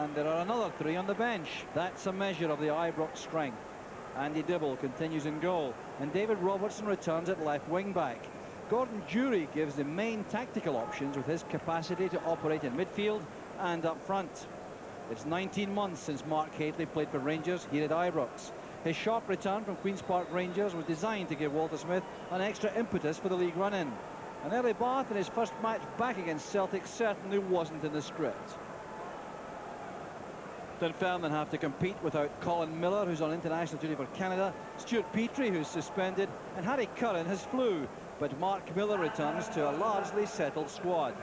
And there are another 3 on the bench. That's a measure of the Ibrox strength. Andy Dibble continues in goal, and David Robertson returns at left wing back. Gordon Jury gives the main tactical options with his capacity to operate in midfield and up front. It's 19 months since Mark Hateley played for Rangers here at Ibrox. His sharp return from Queen's Park Rangers was designed to give Walter Smith an extra impetus for the league run-in. An early bath in his first match back against Celtic certainly wasn't in the script. Dunfermline have to compete without Colin Miller, who's on international duty for Canada, Stuart Petrie, who's suspended, and Harry Curran has flu. But Mark Miller returns to a largely settled squad.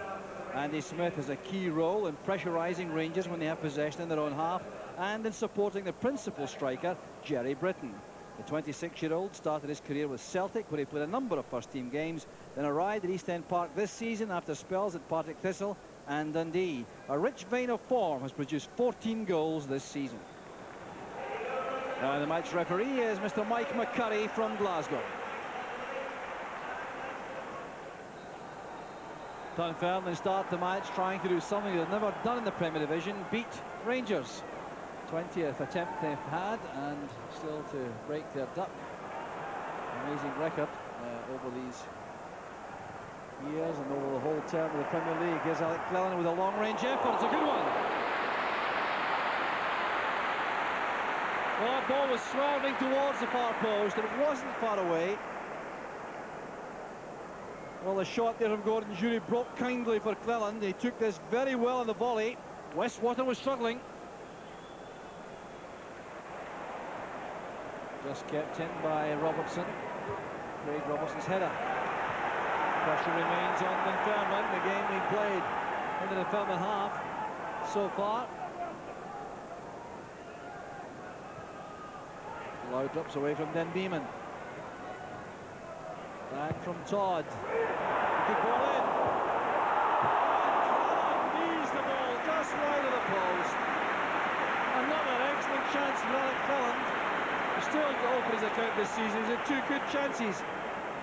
Andy Smith has a key role in pressurising Rangers when they have possession in their own half and in supporting the principal striker, Jerry Britton. The 26-year-old started his career with Celtic, where he played a number of first-team games, then arrived at East End Park this season after spells at Partick Thistle and Dundee. A rich vein of form has produced 14 goals this season. Now the match referee is Mr. Mike McCurry from Glasgow. Dunfermline start the match trying to do something they've never done in the Premier Division, beat Rangers. 20th attempt they've had, and still to break their duck. Amazing record over these years and over the whole term of the Premier League. Here's Alec Cleland with a long-range effort. It's a good one. Well, the ball was swerving towards the far post, and it wasn't far away. Well, the shot there from Gordon Jury broke kindly for Cleland. He took this very well on the volley. Westwater was struggling. Just kept in by Robertson. Craig Robertson's header. Pressure remains on Dunfermline. The game being played in the Dunfermline half so far. Loud drops away from Den Beeman. Back from Todd. Good ball in. And knees the ball just wide of the post. Another excellent chance from Alec Cleland. He's still to open his account this season. He's had 2 good chances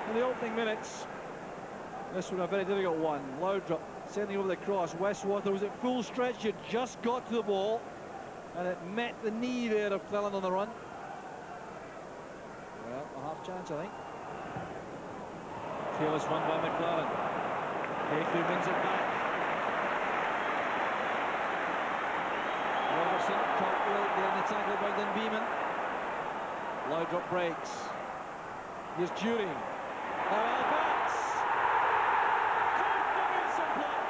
in the opening minutes. This one a very difficult one. Loudrup sending over the cross. Westwater was at full stretch. He just got to the ball, and it met the knee there of Cleland on the run. Well, a half chance, I think. Careless run by McLaren. Hateley wins it back. Robertson caught late there in the tackle by Den Beeman. Loudrup breaks. Here's Jury. Now Alberts. Convincing block.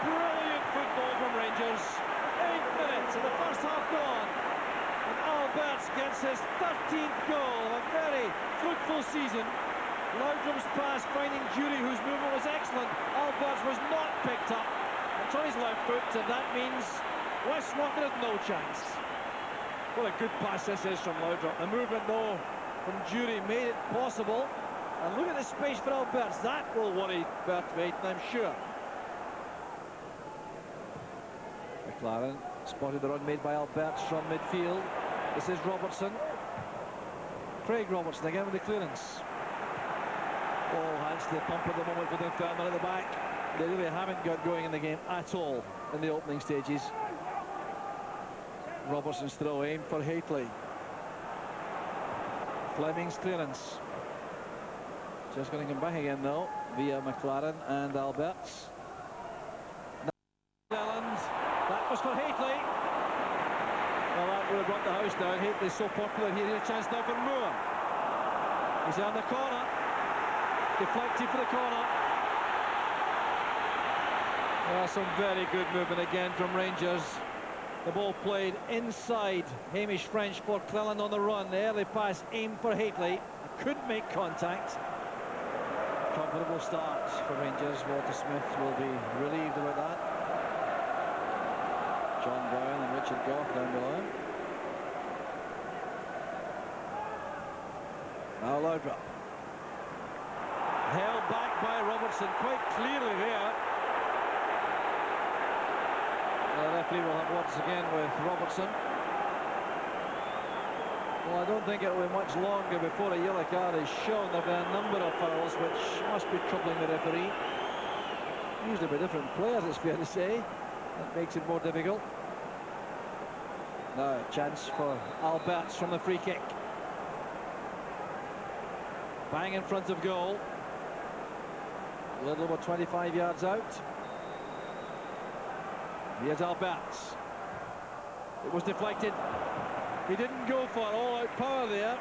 Brilliant football from Rangers. 8 minutes of the first half gone. And Alberts gets his 13th goal of a very fruitful season. Loudrup's pass finding Jury, whose movement was excellent. Alberts was not picked up. It's on his left foot, and that means Westwater had no chance. What a good pass this is from Loudrup. The movement, though, from Jury made it possible. And look at the space for Alberts. That will worry Berthwaite, I'm sure. McLaren spotted the run made by Alberts from midfield. This is Robertson. Craig Robertson again with the clearance. All hands to the pump at the moment for Dunfermline at the back. They really haven't got going in the game at all in the opening stages. Robertson's throw aim for Hateley. Fleming's clearance. Just going to come back again though via McLaren and Alberts. That was for Hateley. Well, that would have brought the house down. Hateley's so popular here. Here's a chance now for Moore. He's on the corner. Deflected for the corner. Well, some very good movement again from Rangers. The ball played inside Hamish French for Cleland on the run. The early pass aimed for Hateley. Couldn't make contact. Comfortable start for Rangers. Walter Smith will be relieved about that. John Brown and Richard Goff down below. Now Loudrup. Held back by Robertson quite clearly there. The referee will have words again with Robertson. Well, I don't think it will be much longer before a yellow card is shown. There have been a number of fouls which must be troubling the referee. Usually by different players, it's fair to say. That makes it more difficult. Now a chance for Alberts from the free kick. Bang in front of goal. A little over 25 yards out. Here's Alberts. It was deflected. He didn't go for all-out power there.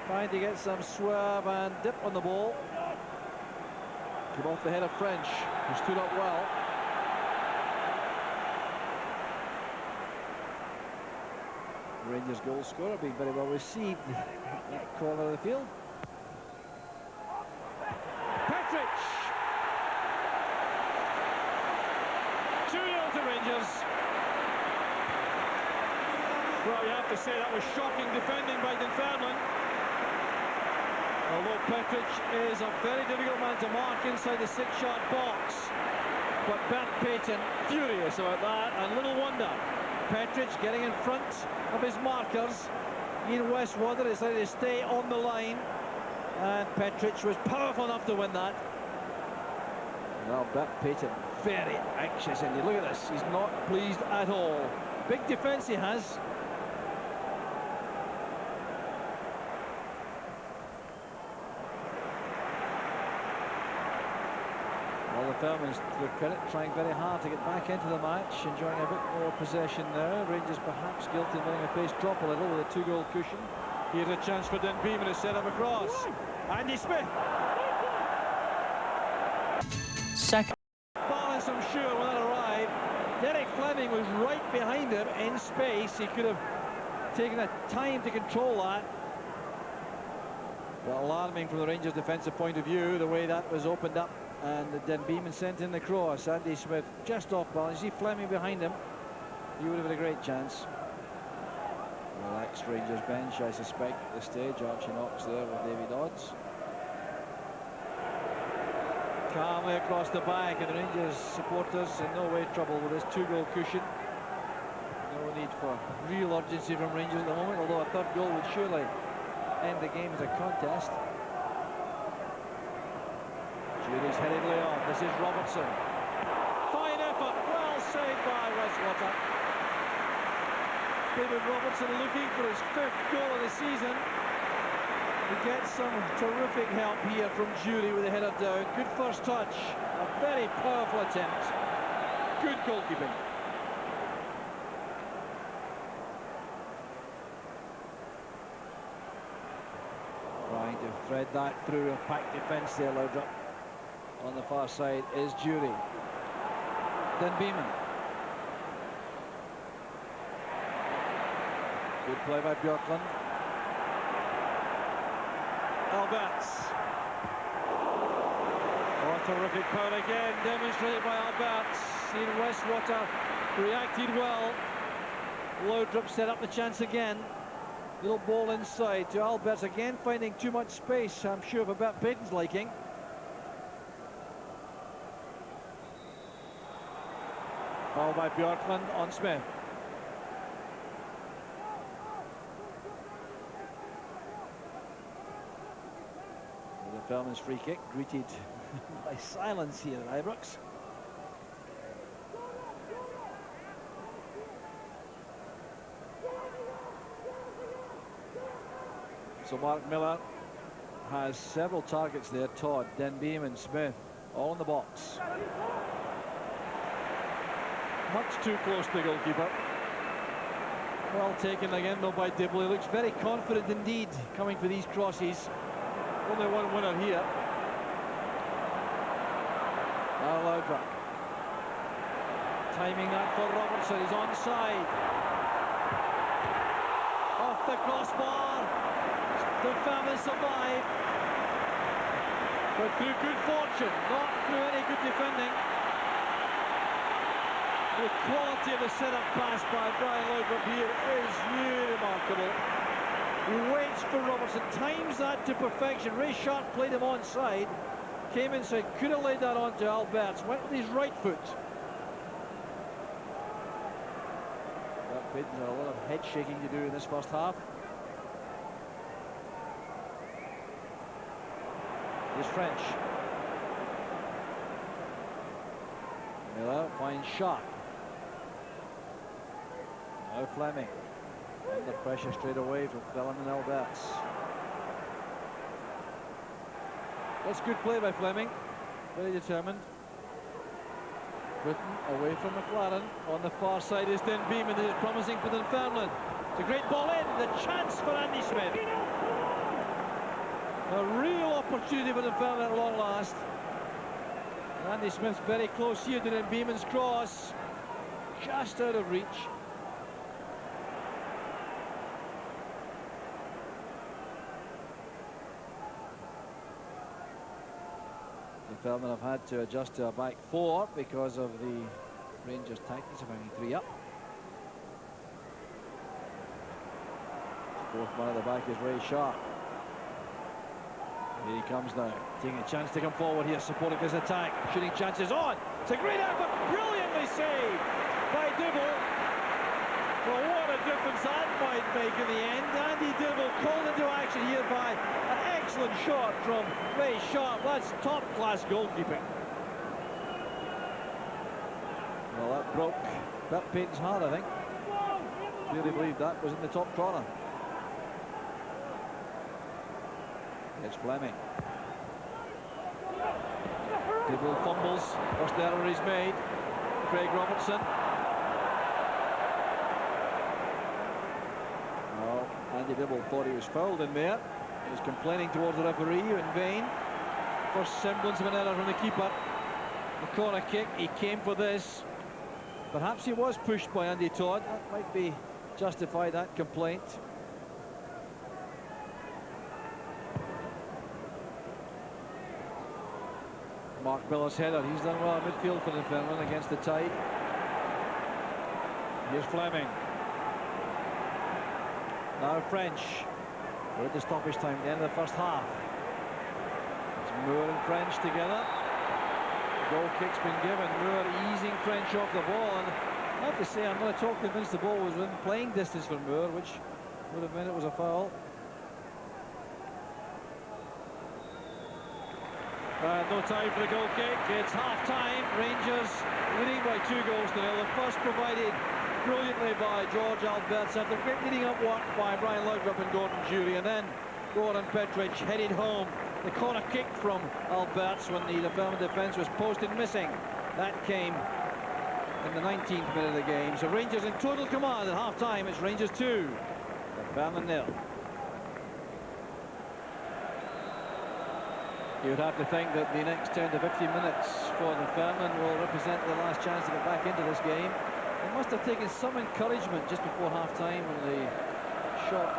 Trying to get some swerve and dip on the ball. Came off the head of French, who stood up well. Rangers goal scorer being very well received in that corner of the field. Petric! 2-0 to Rangers. Well, you have to say that was shocking defending by Dunfermline. Although Petric is a very difficult man to mark inside the 6-yard box. But Bert Payton furious about that, and little wonder. Petric getting in front of his markers. Ian Westwater decided to stay on the line, and Petric was powerful enough to win that. Well, Bert Payton very anxious, and you look at this, he's not pleased at all. Big defence he has. Well, the Fairmans, to their credit, trying very hard to get back into the match, enjoying a bit more possession now. Rangers perhaps guilty of letting a pace drop a little with a 2-goal cushion. Here's a chance for Dunfermline to set up across. Andy Smith. Second. Balance, I'm sure, when that arrived. Derek Fleming was right behind him in space. He could have taken the time to control that. But alarming from the Rangers' defensive point of view, the way that was opened up. And Dunfermline sent in the cross. Andy Smith just off balance. You see Fleming behind him, he would have had a great chance. Relaxed Rangers bench, I suspect, at this stage. Archie Knox there with David Odds. Calmly across the back, and the Rangers supporters in no way trouble with this 2-goal cushion. No need for real urgency from Rangers at the moment, although a third goal would surely end the game as a contest. Jury's headed on. This is Robertson. Fine effort, well saved by Westwater. David Robertson looking for his 5th goal of the season. He gets some terrific help here from Jury with the header down. Good first touch. A very powerful attempt. Good goalkeeping. Trying to thread that through a packed defence there, Laudrup. On the far side is Jury. Dunfermline. Good play by Björklund. Alberts. Oh, terrific power again, demonstrated by Alberts. Ian Westwater reacted well. Laudrup set up the chance again. Little ball inside to Alberts, again finding too much space, I'm sure, for Bert Payton's liking. Foul by Björklund on Smith. The Fairman's free kick greeted by silence here at Ibrox. So Mark Miller has several targets there. Todd, Dunfermline, Smith, all in the box. Much too close to the goalkeeper. Well taken again though by Dibley. Looks very confident indeed coming for these crosses. Only one winner here. Laudrup. Timing that for Robertson. He's onside. Off the crossbar. The family survive. But through good fortune, not through any good defending. The quality of the set-up pass by Brian Laudrup here is really remarkable. He waits for Robertson, times that to perfection. Ray Sharp played him onside, came inside, could have laid that on to Alberts, went with his right foot. Bert Payton's had a lot of head shaking to do in this first half. Here's French. Miller finds Sharp. Now Fleming. Under pressure straight away from Fellon and Alberts. That's good play by Fleming. Very determined. Britton away from McLaren. On the far side is Dunfermline. This is promising for Dunfermline. It's a great ball in. The chance for Andy Smith. A real opportunity for Dunfermline at long last. And Andy Smith's very close here to Dunfermline's cross. Just out of reach. Dunfermline have had to adjust to a back four because of the Rangers' tactics of having three up. Fourth man at the back is Ray Sharp. Here he comes now, taking a chance to come forward here, supporting this attack. Shooting chances on. It's a great effort, brilliantly saved by Dibble. Well, what a difference that might make in the end. Andy Dibble called into action here by an excellent shot from Ray Sharp. That's top-class goalkeeping. Well, that broke Bert Payton's heart, I think. Really believed that was in the top corner. It's Fleming. Dibble fumbles. First error he's made. Craig Robertson. Well, Andy Dibble thought he was fouled in there. He was complaining towards the referee in vain. First semblance of an error from the keeper. The corner kick, he came for this. Perhaps he was pushed by Andy Todd. That might be justify that complaint. Mark Miller's header. He's done well in midfield for Dunfermline against the tide. Here's Fleming. Now French. We're at the stoppage time at the end of the first half. It's Moore and French together. The goal kick's been given. Moore easing French off the ball. And I have to say, I'm not at all convinced the ball was within playing distance for Moore, which would have meant it was a foul. No time for the goal kick. It's half-time. Rangers leading by 2 goals to nil. The first provided brilliantly by George Alberts after great leading up work by Brian Laudrup and Gordon Jury. And then Goran Petric headed home. The corner kick from Alberts when the Dunfermline defence was posted missing. That came in the 19th minute of the game. So Rangers in total command at half-time. It's Rangers 2, Dunfermline 0. You would have to think that the next 10 to 15 minutes for Dunfermline will represent the last chance to get back into this game. It must have taken some encouragement just before half-time when the shot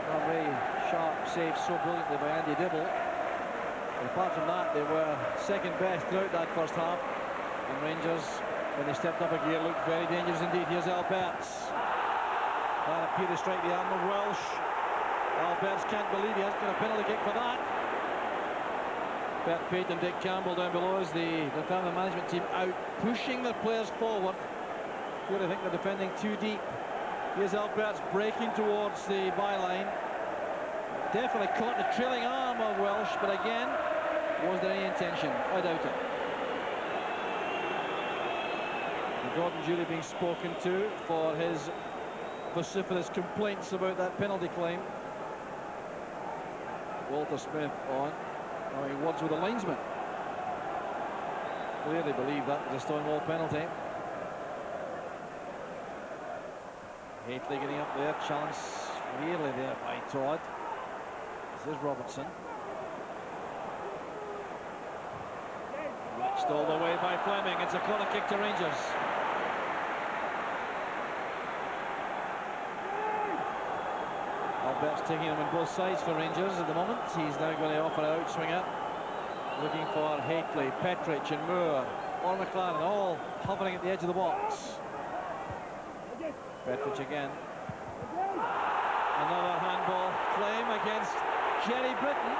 from Ray Sharp saved so brilliantly by Andy Dibble. But apart from that, they were second best throughout that first half. And Rangers, when they stepped up a gear, looked very dangerous indeed. Here's Alberts. That appeared to strike the arm of Welsh. Alberts can't believe he hasn't got a penalty kick for that. Bert Payton, Dick Campbell down below as the Dunfermline management team out pushing their players forward. Here I think they're defending too deep. Here's Alberts breaking towards the byline. Definitely caught the trailing arm of Welsh, but again, was there any intention? I doubt it. And Gordon Jury being spoken to for his vociferous complaints about that penalty claim. Walter Smith on. Having words with the linesman. Clearly believe that was a Stonewall penalty. Hateley getting up there, challenge really there by Todd. This is Robertson. Reached all the way by Fleming. It's a corner kick to Rangers. Albert's taking him on both sides for Rangers at the moment. He's now going to offer an outswinger. Looking for Hateley, Petric and Moore or McLaren, all hovering at the edge of the box. Petric again. Another handball claim against Jerry Britton.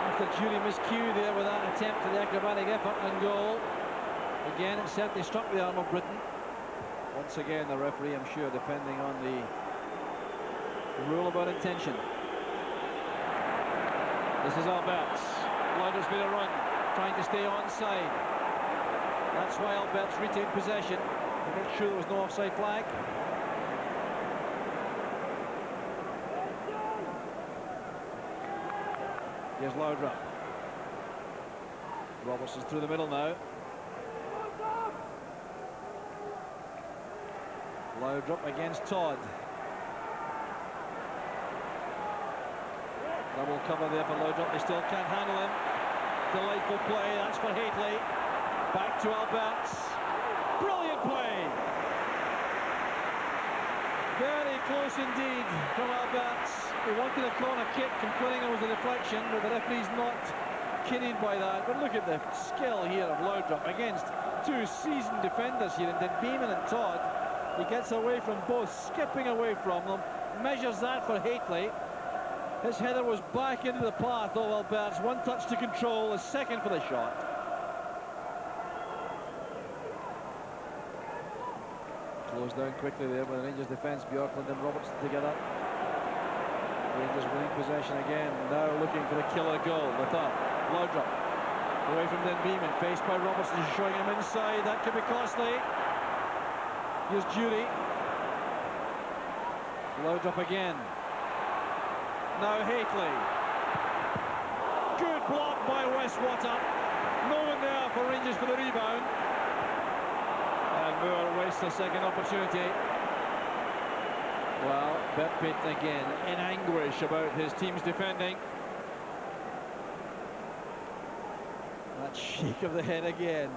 After Jury miscued there with that attempt at the acrobatic effort and goal. Again, it certainly struck the arm of Britton. Once again, the referee, I'm sure, depending on the rule about intention. This is Alberts. Laudrup's been a run, trying to stay onside. That's why Albert's retained possession to make sure there was no offside flag. Here's Laudrup. Robertson's through the middle now. Laudrup against Todd. Double cover there for Laudrup. They still can't handle him. Delightful play. That's for Haitley. Back to Alberts. Brilliant play. Very close indeed from Alberts. He wanted a corner kick, complaining it was a deflection, but the referee's not kidding by that. But look at the skill here of Laudrup against two seasoned defenders here, and Beeman and Todd. He gets away from both, skipping away from them, measures that for Haitley. His header was back into the path of Alberts. One touch to control, a second for the shot. Closed down quickly there by the Rangers defence. Bjorklund and Robertson together. Rangers winning possession again. Now looking for the killer goal. The third. Laudrup away from Beeman, faced by Robertson, showing him inside. That could be costly. Here's Jury. Laudrup again. Now Haitley. Good block by Westwater. No one there for Rangers for the rebound. And Moore wastes a second opportunity. Well, Bert Payton again in anguish about his team's defending. That shake of the head again.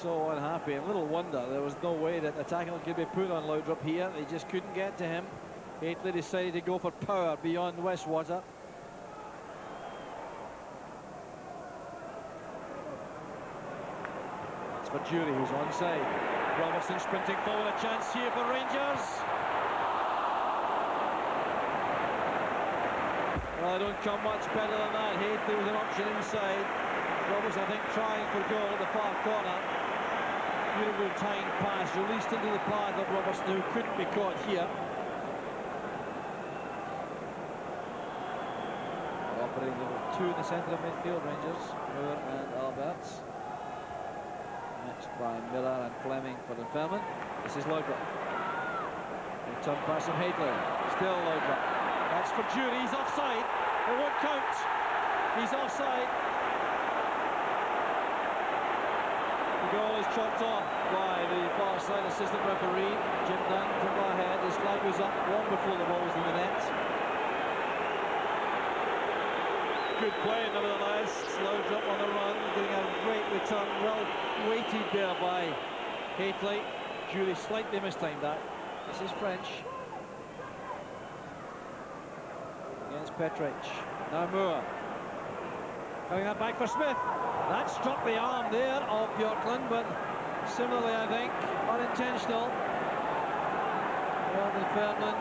So unhappy, and little wonder there was no way that the tackle could be put on Laudrup here. They just couldn't get to him. Haitley decided to go for power beyond Westwater. That's for Jury, who's onside. Robertson sprinting forward, a chance here for Rangers. Well, they don't come much better than that. Haitley with an option inside. Robertson, I think, trying for goal at the far corner. Beautiful timed pass, released into the path of Robertson, who couldn't be caught here. Operating level 2 in the centre of midfield, Rangers. Moore and Alberts. Matched by Miller and Fleming for Dunfermline. This is Laudrup. Return pass from Haitley. Still Laudrup. That's for Jury. He's offside. It won't count. He's offside. The goal is chopped off by the far side assistant referee, Jim Dunn from Barhead. His flag was up long before the ball was in the net. Good play, nevertheless. Laudrup on the run, getting a great return. Well weighted there by Haitley. Jury slightly mistimed that. This is French. Against Petrich. Now Moore. Coming that back for Smith. That struck the arm there of Bjorklund, but similarly, I think, unintentional. Well, Dunfermline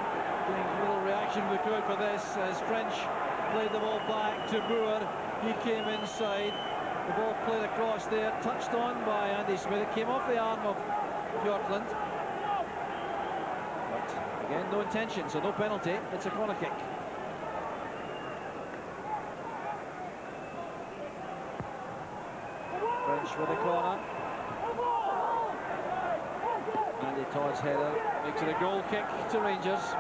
getting a little reaction from the crowd for this as French played the ball back to Moore. He came inside. The ball played across there, touched on by Andy Smith. It came off the arm of Bjorklund. But again, no intention, so no penalty. It's a corner kick. French with the corner. Andy Todd's header makes it a goal kick to Rangers.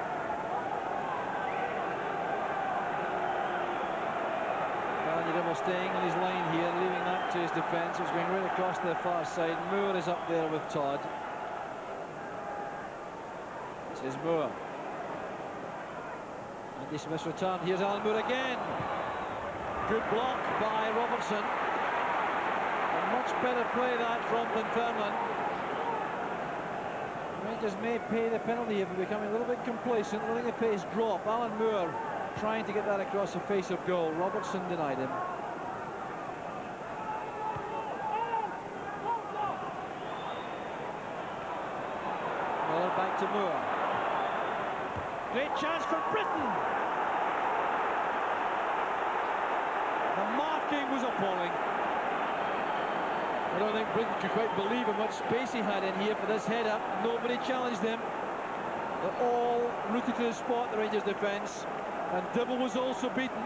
Double staying on his line here, leaving that to his defence. It was going right across to the far side. Moore is up there with Todd. This is Moore. Andy Smith's return. Here's Alan Moore again. Good block by Robertson. A much better play that from Dunfermline. Rangers may pay the penalty here for becoming a little bit complacent, letting the pace drop. Alan Moore trying to get that across the face of goal. Robertson denied him. Miller back to Moore. Great chance for Britain. The marking was appalling. I don't think Britain could quite believe how much space he had in here for this header. Nobody challenged him. They're all rooted to the spot, the Rangers defence. And Dibble was also beaten.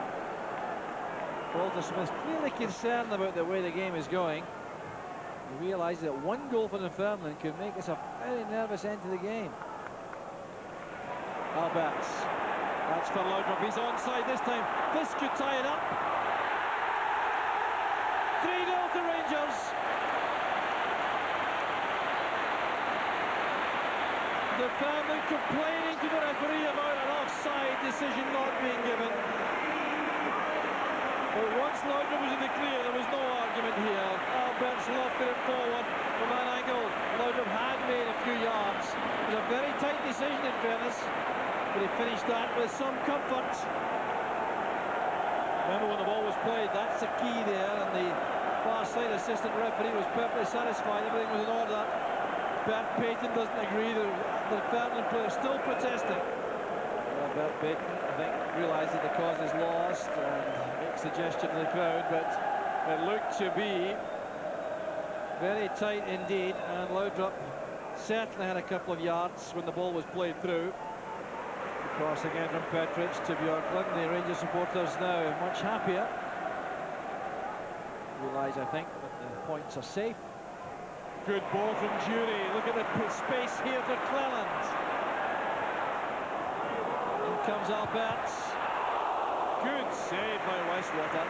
Walter Smith clearly concerned about the way the game is going. He realises that one goal for Dunfermline could make us a very nervous end to the game. Alberts. That's for Laudrup. He's onside this time. This could tie it up. 3-0 to Rangers. Dunfermline complaining to the referee about an offside decision not being given. But once Laudrup was in the clear, there was no argument here. Alberts lofted it forward from an angle. Laudrup had made a few yards. It was a very tight decision in fairness, but he finished that with some comfort. Remember when the ball was played, that's the key there, and the far side assistant referee was perfectly satisfied. Everything was in order. Bert Payton doesn't agree. The Dunfermline player still protesting. Bert Payton, I think, realised that the cause is lost and makes the gesture to the crowd, but it looked to be very tight indeed, and Laudrup certainly had a couple of yards when the ball was played through. Cross again from Petric to Bjorklund. The Rangers supporters now much happier. Realise, I think, that the points are safe. Good ball from Jury. Look at the space here for Cleland. In comes Alberts. Good save by Westwater.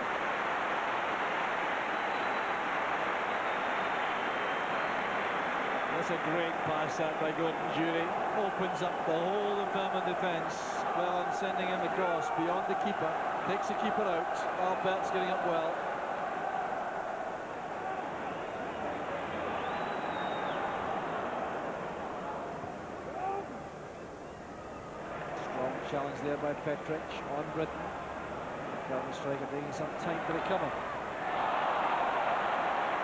That's a great pass out by Gordon Jury. Opens up the whole Dunfermline defence. Cleland sending in the cross beyond the keeper. Takes the keeper out. Alberts getting up well. Challenge there by Petric on Britton. Current striker taking some time to recover.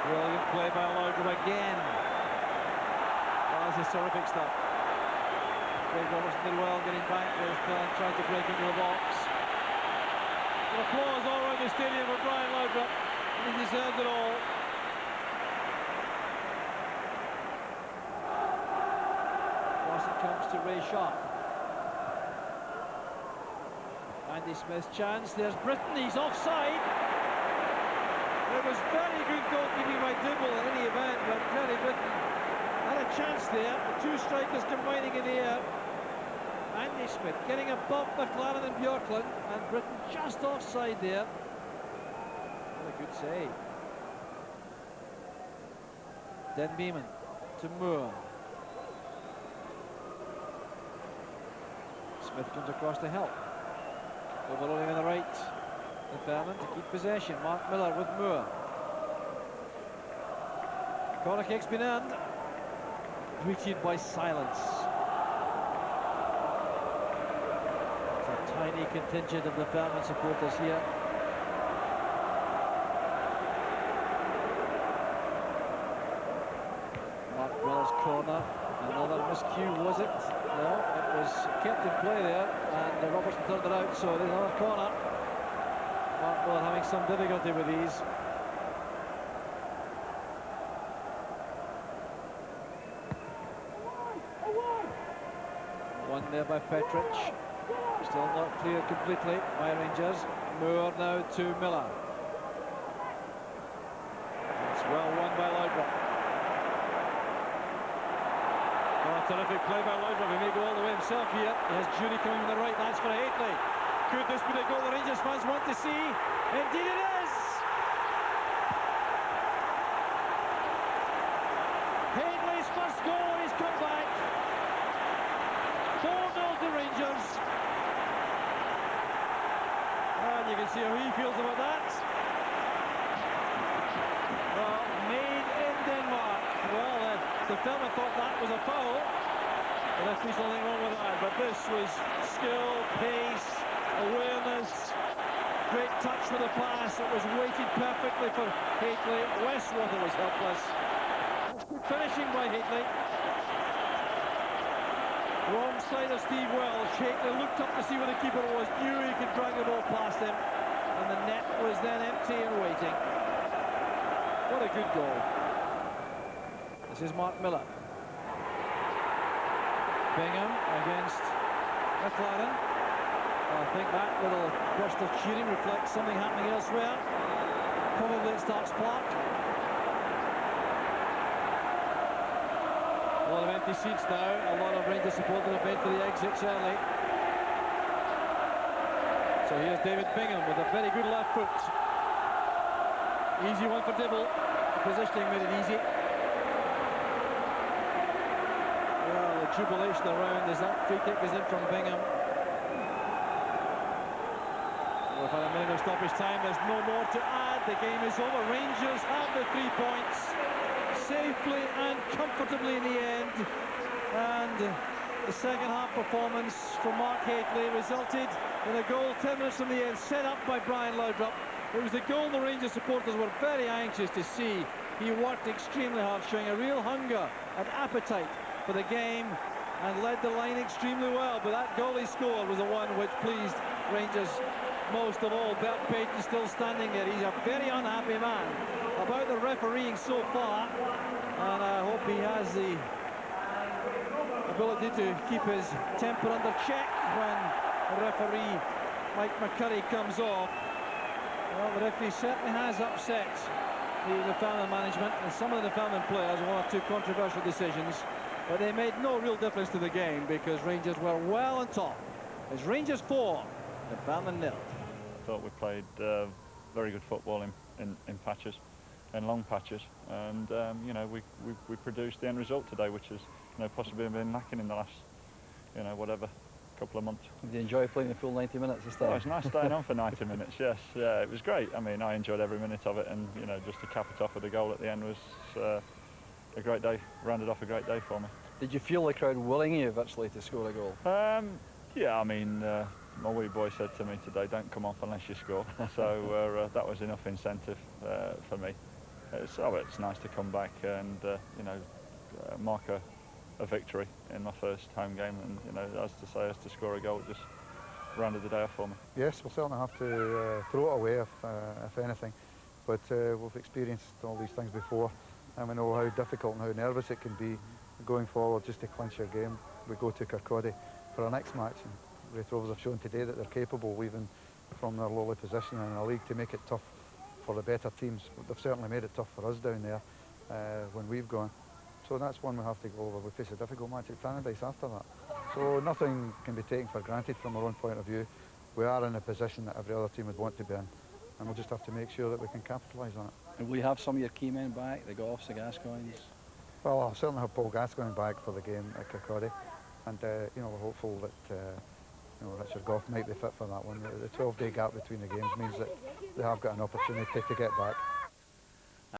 Brilliant play by Laudrup again. Oh, this is terrific stuff. Craig Robertson did well getting back as Cleland tried to break into the box. And applause all around the stadium for Brian Laudrup. He deserved it all. Cross it comes to Ray Sharp. Andy Smith's chance. There's Britton. He's offside. It was very good goalkeeping by Dibble in any event, but Terry Britton had a chance there. The two strikers combining in the air. Andy Smith getting above McLaren and Bjorklund, and Britton just offside there. What a good save. Den Beeman to Moore. Smith comes across to help. Overloading on the right. Dunfermline to keep possession. Mark Miller with Moore. Corner kick's been earned. Greeted by silence. It's a tiny contingent of Dunfermline supporters here. Mark Miller's corner. Another miscue, was it? No, it was kept in play there, and Robertson turned it out, so there's another corner. Mark Miller having some difficulty with these. One there by Petric. Still not clear completely by Rangers. Moore now to Miller. It's well won by Laudrup. Oh, terrific play by Laudrup. He may go all the way himself here. He has Jury coming from the right. That's for Haitley. Could this be the goal the Rangers fans want to see? Indeed it is! Haitley's first goal. He's come back. 4-0 to Rangers. And you can see how he feels about that. Well, made in Denmark. Well, the Dunfermline thought that was a foul. But there's nothing wrong with that. But this was skill, pace, awareness, great touch for the pass. It was weighted perfectly for Haitley. Westwater was helpless. Finishing by Haitley. Wrong side of Steve Welsh. Haitley looked up to see where the keeper was, knew he could drag the ball past him, and the net was then empty and waiting. What a good goal. This is Mark Miller. Bingham against McLaren. I think that little burst of cheering reflects something happening elsewhere. Probably at Starks Park. A lot of empty seats now. A lot of Rangers supporters have made for the exits early. So here's David Bingham with a very good left foot. Easy one for Dibble. The positioning made it easy. Well, the jubilation around as that free kick is in from Bingham. We've had a minute of stoppage time. There's no more to add. The game is over. Rangers have the 3 points safely and comfortably in the end. And the second half performance from Mark Hateley resulted in a goal 10 minutes from the end, set up by Brian Laudrup. It was the goal the Rangers supporters were very anxious to see. He worked extremely hard, showing a real hunger and appetite for the game and led the line extremely well. But that goal he scored was the one which pleased Rangers most of all. Bert Payton still standing there. He's a very unhappy man about the refereeing so far, and I hope he has the ability to keep his temper under check when the referee Mike McCurry comes off. Well, the referee certainly has upset the Dunfermline management and some of the Dunfermline players, one or two controversial decisions, but they made no real difference to the game because Rangers were well on top. It's Rangers 4, Dunfermline 0. I thought we played very good football in patches, in long patches, and you know, we produced the end result today, which has, you know, possibly been lacking in the last, you know, whatever, couple of months. Did you enjoy playing the full 90 minutes this time? Oh, it's nice staying on for 90 minutes, yes. Yeah, it was great. I mean, I enjoyed every minute of it, and, you know, just to cap it off with a goal at the end was a great day, rounded off a great day for me. Did you feel the crowd willing you virtually to score a goal? Yeah, I mean, my wee boy said to me today, don't come off unless you score. So that was enough incentive for me. So it's nice to come back and, you know, mark a victory in my first home game, and, you know, as to score a goal, it just rounded the day off for me. Yes, we'll certainly have to throw it away if anything, but we've experienced all these things before, and we know how difficult and how nervous it can be going forward just to clinch your game. We go to Kirkcaldy for our next match, and Raith Rovers have shown today that they're capable, even from their lowly position in the league, to make it tough for the better teams. They've certainly made it tough for us down there when we've gone. So that's one we have to go over. We face a difficult match at Tannadice after that. So nothing can be taken for granted from our own point of view. We are in a position that every other team would want to be in, and we'll just have to make sure that we can capitalise on it. And will you have some of your key men back, the Goffs, the Gascoignes? Well, I'll certainly have Paul Gascoigne back for the game at Kirkcaldy, and you know, we're hopeful that you know, Richard Goff might be fit for that one. The 12-day gap between the games means that they have got an opportunity to get back.